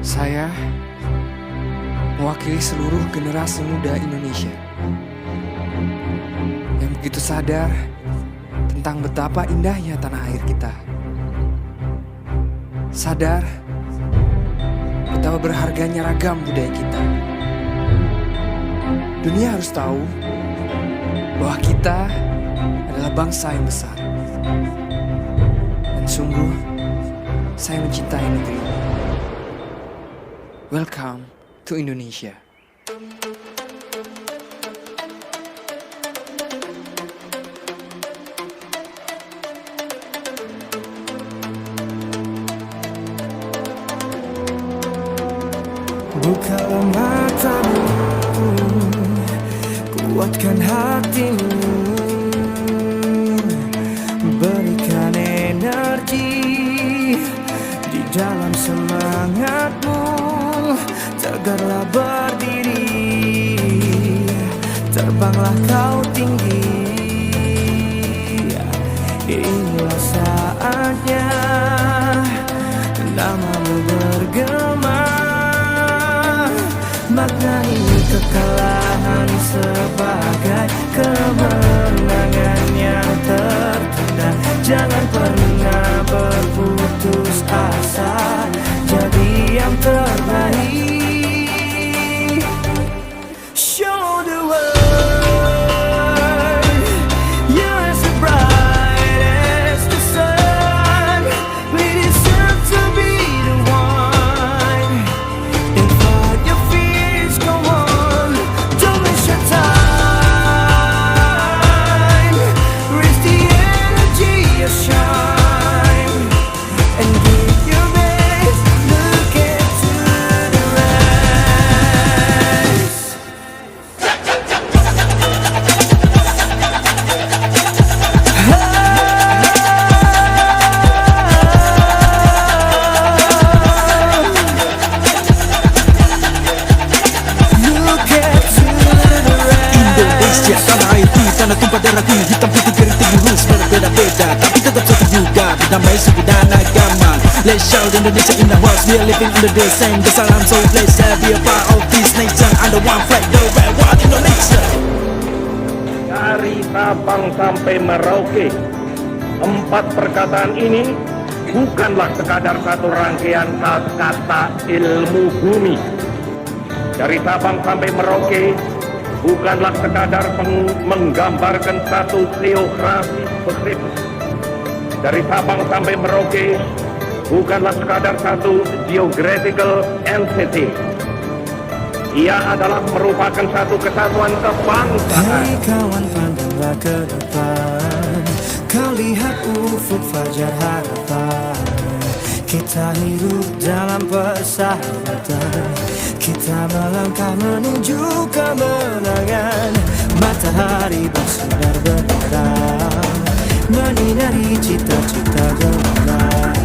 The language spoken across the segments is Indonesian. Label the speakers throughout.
Speaker 1: Saya mewakili seluruh generasi muda Indonesia yang begitu sadar tentang betapa indahnya tanah air kita. Sadar betapa berharganya ragam budaya kita. Dunia harus tahu bahwa kita adalah bangsa yang besar. Dan sungguh, saya mencintai negeri ini. Welcome to Indonesia.
Speaker 2: Bukalah matamu, kuatkan hatimu, berikan energi di dalam semangatmu. Tegarlah berdiri, terbanglah kau tinggi. Inilah saatnya namamu bergema. Maknai kekalahan sebagai kemenangan yang tertunda. Jangan pernah berputus asa, jadi yang terbaik. Show the world you're as bright as the sun. We deserve to be the one. And fight your fears, go on. Don't waste your time. Raise the energy, you shine. And give your best, look into the eyes. Look into the
Speaker 3: Indonesia, tanah airku, tanah tumpah darahku. Hitam putih keriting lurus berbeda-beda, tapi tetap satu juga, berdamai suku dan agama. Let's shout Indonesia in the world, we are living under the same. The salam so blessed to be a part of this nation. Under one flag, the red one Indonesia.
Speaker 4: Dari Sabang sampai Merauke, 4 perkataan ini bukanlah sekadar satu rangkaian kata ilmu bumi. Dari Sabang sampai Merauke bukanlah sekadar menggambarkan satu geografi spesifik. Dari Sabang sampai Merauke bukanlah sekadar satu geographical entity. Ia adalah merupakan satu kesatuan kebangsaan.
Speaker 2: Hei kawan, pandanglah ke depan. Kau lihat ufuk fajar harapan. Kita hidup dalam persahabatan. Kita melangkah menuju kemenangan. Matahari bersinar benderang, menyinari cita-cita gemilang.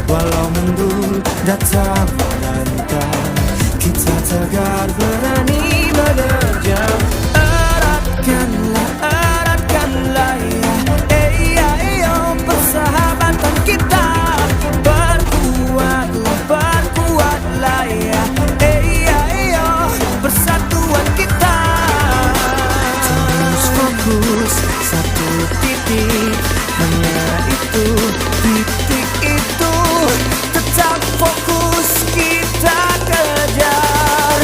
Speaker 2: Walau mendung datang menantang, kita tegar berani menerjang. Eratkanlah, eratkanlah ya, yo, persahabatan kita. Berkuatlah, berkuatlah ya, yo, persatuan kita. Terus fokus satu titik, hanya itu, titik itu. Tetap fokus kita kejar.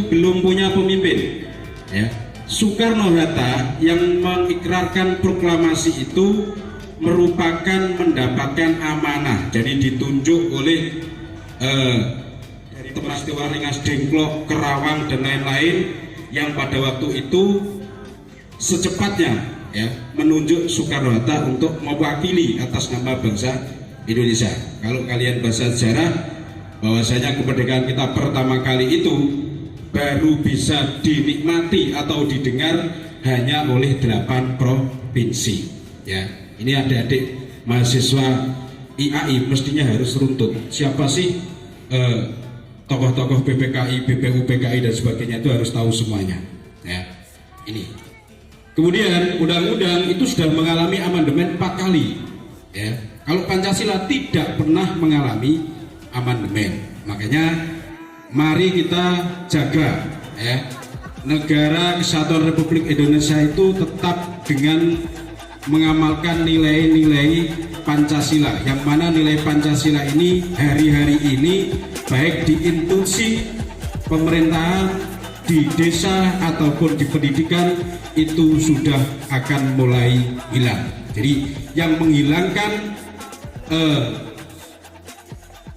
Speaker 5: belum punya pemimpin. Ya, Soekarno-Hatta yang mengikrarkan proklamasi itu merupakan mendapatkan amanah, jadi ditunjuk oleh dari peristiwa Rengas Dengklok, Kerawang dan lain-lain yang pada waktu itu secepatnya ya menunjuk Soekarno-Hatta untuk mewakili atas nama bangsa Indonesia. Kalau kalian baca sejarah, bahwasanya kemerdekaan kita pertama kali itu baru bisa dinikmati atau didengar hanya oleh 8 provinsi. Ya, ini adik-adik mahasiswa IAI mestinya harus runtut. Siapa sih tokoh-tokoh BPKI, BPUPKI dan sebagainya, itu harus tahu semuanya. Ya, ini. Kemudian undang-undang itu sudah mengalami amandemen 4 kali. Ya, kalau Pancasila tidak pernah mengalami amandemen. Makanya mari kita jaga ya, negara Kesatuan Republik Indonesia itu tetap dengan mengamalkan nilai-nilai Pancasila, yang mana nilai Pancasila ini hari-hari ini baik di institusi pemerintahan, di desa ataupun di pendidikan itu sudah akan mulai hilang. Jadi yang menghilangkan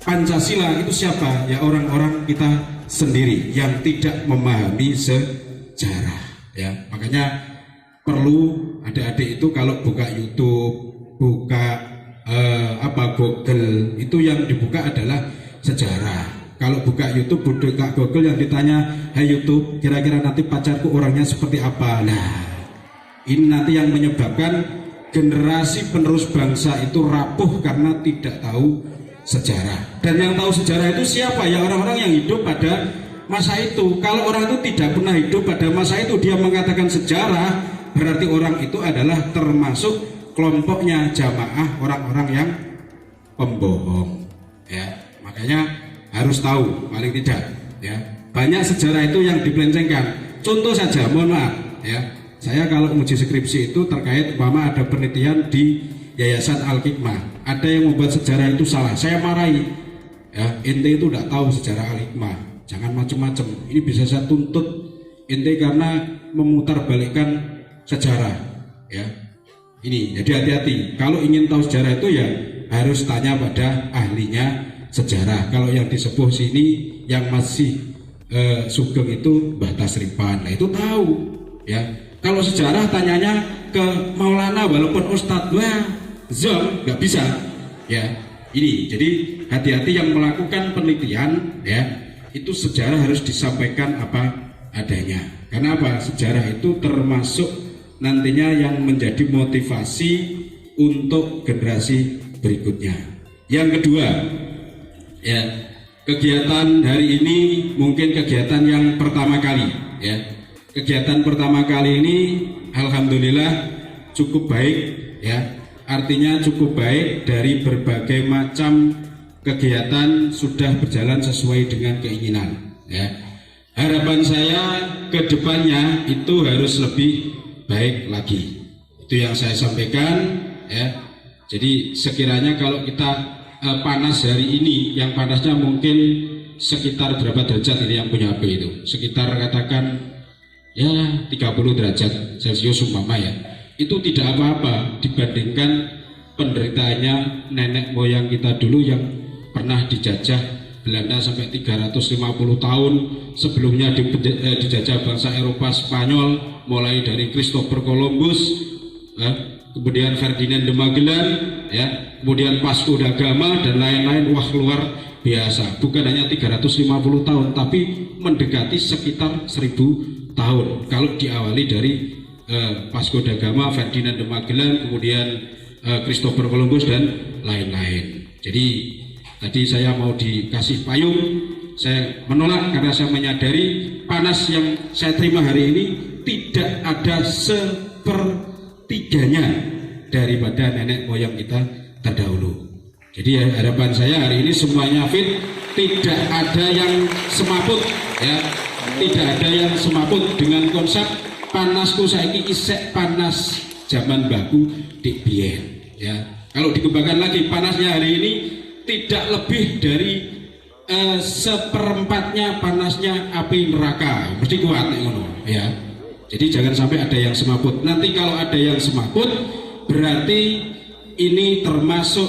Speaker 5: Pancasila itu siapa? Ya orang-orang kita sendiri yang tidak memahami sejarah. Ya, makanya perlu adik-adik itu kalau buka YouTube, buka Google, itu yang dibuka adalah sejarah. Kalau buka YouTube, buka Google, yang ditanya, "Hai YouTube, kira-kira nanti pacarku orangnya seperti apa?" Nah, ini nanti yang menyebabkan generasi penerus bangsa itu rapuh karena tidak tahu sejarah. Dan yang tahu sejarah itu siapa? Ya orang-orang yang hidup pada masa itu. Kalau orang itu tidak pernah hidup pada masa itu, dia mengatakan sejarah, berarti orang itu adalah termasuk kelompoknya jamaah orang-orang yang pembohong. Ya, makanya harus tahu paling tidak. Ya, banyak sejarah itu yang dipelencengkan. Contoh saja, mohon maaf. Ya, saya kalau uji skripsi itu terkait umpama ada penelitian di Yayasan Al-Hikmah, ada yang membuat sejarah itu salah, saya marahi. Ya, ente itu tidak tahu sejarah Al-Hikmah, jangan macam-macam. Ini bisa saya tuntut ente karena memutarbalikkan sejarah. Ya, ini jadi hati-hati. Kalau ingin tahu sejarah itu ya harus tanya pada ahlinya sejarah. Kalau yang disepuh sini yang masih sugeng itu Mbah Tasripan, nah itu tahu. Ya, kalau sejarah tanyanya ke Maulana walaupun Ustadz, wah Zom nggak bisa. Ya, ini jadi hati-hati yang melakukan penelitian. Ya, itu sejarah harus disampaikan apa adanya. Karena apa? Sejarah itu termasuk nantinya yang menjadi motivasi untuk generasi berikutnya. Yang kedua, ya, kegiatan hari ini mungkin kegiatan yang pertama kali. Ya, kegiatan pertama kali ini alhamdulillah cukup baik. Ya, artinya cukup baik, dari berbagai macam kegiatan sudah berjalan sesuai dengan keinginan. Ya, harapan saya ke depannya itu harus lebih baik lagi. Itu yang saya sampaikan. Ya, jadi sekiranya kalau kita panas hari ini, yang panasnya mungkin sekitar berapa derajat ini yang punya HP itu? Sekitar katakan ya 30 derajat Celcius umpama ya. Itu tidak apa-apa dibandingkan penderitaannya nenek moyang kita dulu yang pernah dijajah Belanda sampai 350 tahun. Sebelumnya dijajah bangsa Eropa Spanyol, mulai dari Christopher Columbus, kemudian Ferdinand de Magellan, ya, kemudian Vasco da Gama dan lain-lain. Wah, luar biasa. Bukan hanya 350 tahun, tapi mendekati sekitar 1000 tahun. Kalau diawali dari Vasco da Gama, Ferdinand de Magellan, kemudian Christopher Columbus dan lain-lain. Jadi tadi saya mau dikasih payung, saya menolak karena saya menyadari panas yang saya terima hari ini tidak ada sepertiganya daripada nenek moyang kita terdahulu. Jadi harapan saya hari ini semuanya fit, tidak ada yang semaput, ya, tidak ada yang semaput dengan konsep panasku saiki isek panas zaman baku dik biyen. Ya, kalau dikembangkan lagi panasnya hari ini tidak lebih dari seperempatnya panasnya api neraka, mesti kuat ngono ya. Jadi jangan sampai ada yang semaput. Nanti kalau ada yang semaput berarti ini termasuk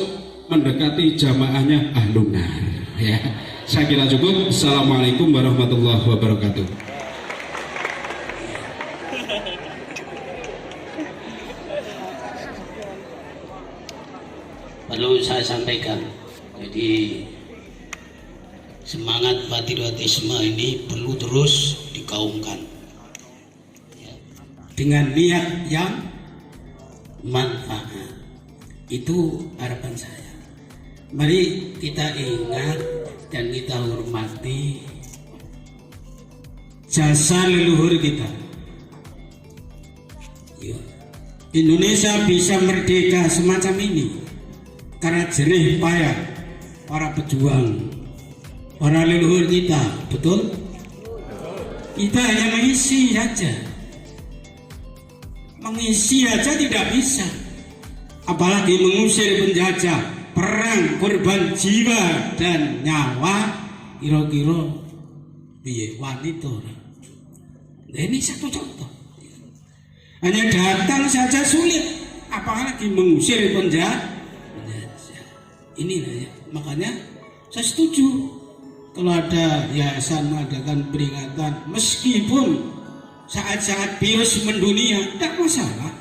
Speaker 5: mendekati jamaahnya ahlun nar ya. Saya kira cukup. Assalamualaikum warahmatullahi wabarakatuh.
Speaker 6: Perlu saya sampaikan, jadi semangat patriotisme ini perlu terus digaungkan ya, dengan niat yang manfaat. Itu harapan saya. Mari kita ingat dan kita hormati jasa leluhur kita. Ya. Indonesia bisa merdeka semacam ini karena jerih payah para pejuang, para leluhur kita, betul? Kita hanya mengisi saja tidak bisa, apalagi mengusir penjajah, perang, korban jiwa dan nyawa, kira-kira piye wanita. Nah, ini satu contoh. Hanya datang saja sulit, apalagi mengusir penjajah. Inilah ya, makanya saya setuju kalau ada yayasan mengadakan peringatan meskipun saat-saat bios mendunia, tidak masalah,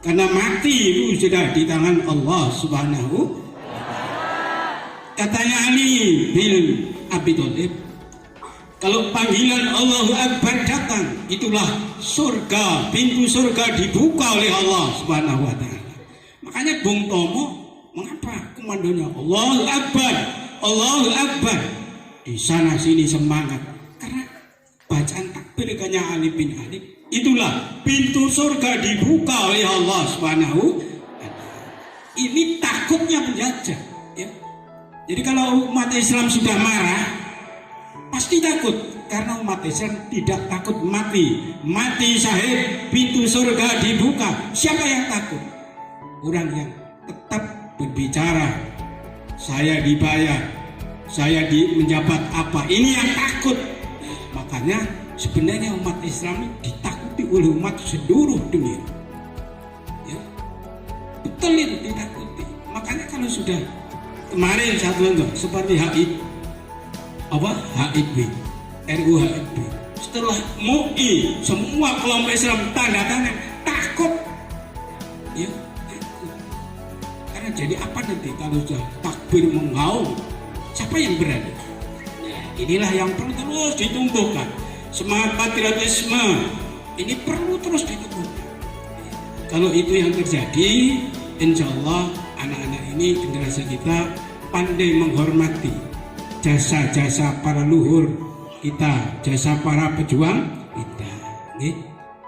Speaker 6: karena mati itu sudah di tangan Allah Subhanahu. Katanya Ali bin Abi Thalib, kalau panggilan Allahu Akbar datang, itulah surga, pintu surga dibuka oleh Allah Subhanahu wa taala. Makanya Bung Tomo, mengapa komandonya Allahu Akbar, Allahu Akbar, di sana sini semangat, karena bacaan takbir kanya Ali bin Ali, itulah pintu surga dibuka oleh Allah Subhanahu. Ini takutnya penjajah ya. Jadi kalau umat Islam sudah marah pasti takut, karena umat Islam tidak takut mati syahid, pintu surga dibuka. Siapa yang takut? Orang yang tetap berbicara, saya dibayar, saya menjabat apa, ini yang takut. Makanya sebenarnya umat Islam ditakuti oleh umat seluruh dunia ya. Betul itu, ditakuti. Makanya kalau sudah kemarin satu contoh seperti HIB, RUHIB, setelah MUI semua kelompok Islam tanda tangan, takut ya. Jadi apa nanti kalau sudah takbir menggaung, siapa yang berani? Nah, inilah yang perlu terus ditumbuhkan. Semangat patriotisme ini perlu terus ditumbuhkan. Kalau itu yang terjadi, insya Allah anak-anak ini, generasi kita, pandai menghormati jasa-jasa para luhur kita, jasa para pejuang kita. Ini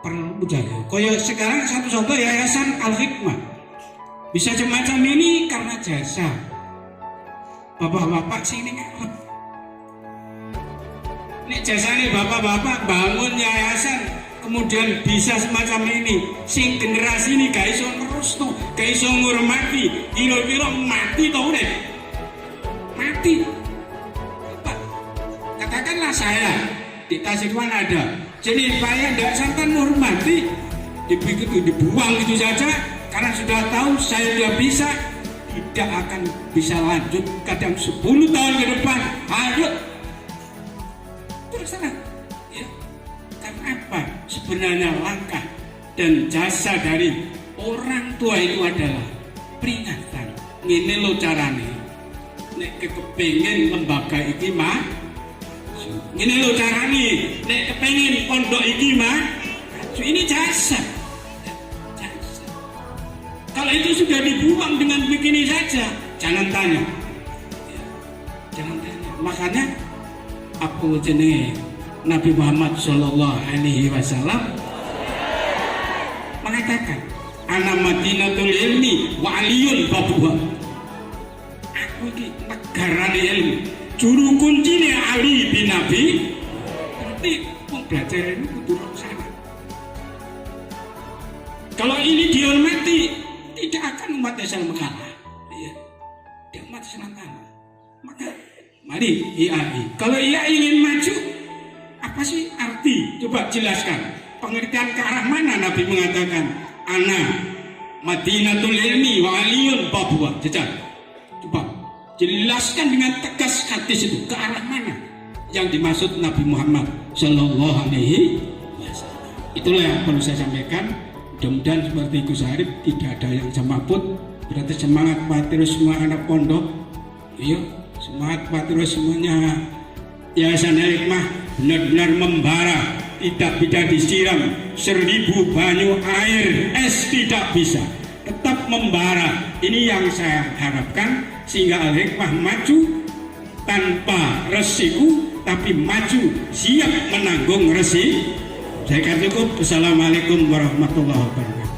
Speaker 6: perlu jaya. Kayak sekarang satu contoh Yayasan Al-Hikmah bisa semacam ini karena jasa bapak-bapak sini ngarep. Nek jasane bapak-bapak bangun yayasan kemudian bisa semacam ini, sing generasi ini gak iso nerusno, gak iso ngurmati, kira-kira mati tau deh. Mati. Pak, katakanlah saya di Tasikwan ada, jadi saya tidak sampai menghormati, dibuang itu saja. Karena sudah tahu saya sudah bisa, tidak akan bisa lanjut kadang 10 tahun ke depan. Ayo terus sana ya. Karena apa? Sebenarnya langkah dan jasa dari orang tua itu adalah peringatan. Ini lo carane nek kepengen lembaga iki mah, ini lo carane nek kepengen pondok iki mah, ini jasa. Kalau itu sudah dibuang dengan begini saja, jangan tanya. Ya, jangan tanya. Makanya apa jenenge Nabi Muhammad Shallallahu Alaihi Wasallam mengatakan, "Ana Madinatul Ilmi wa Aliyun babuha." Aku ini negara ilmu, juru kuncinya Ali bin Abi. Berarti mau belajar ini kudu sana. Kalau ini dihormati, tidak akan umat Islam kalah. Ya. Umat Islam kalah. Maka Tadi IAI. Kalau IAI ingin maju, apa sih arti? Coba jelaskan. Pengertian ke arah mana Nabi mengatakan ana Madinatul Ilmi wa Aliyun Papua. Jajal. Coba jelaskan dengan tegas hadis itu ke arah mana yang dimaksud Nabi Muhammad Sallallahu Alaihi Wasallam. Itulah yang perlu saya sampaikan. Mudah-mudahan seperti Gus Arif tidak ada yang semaput. Berarti semangat terus semua anak pondok. Iya, semangat terus semuanya. Yayasan Hikmah benar-benar membara, tidak bisa disiram 1000 banyu air es tidak bisa, tetap membara. Ini yang saya harapkan sehingga Al-Hikmah maju tanpa resiko, tapi maju siap menanggung resiko. Saya kira cukup. Assalamualaikum warahmatullahi wabarakatuh.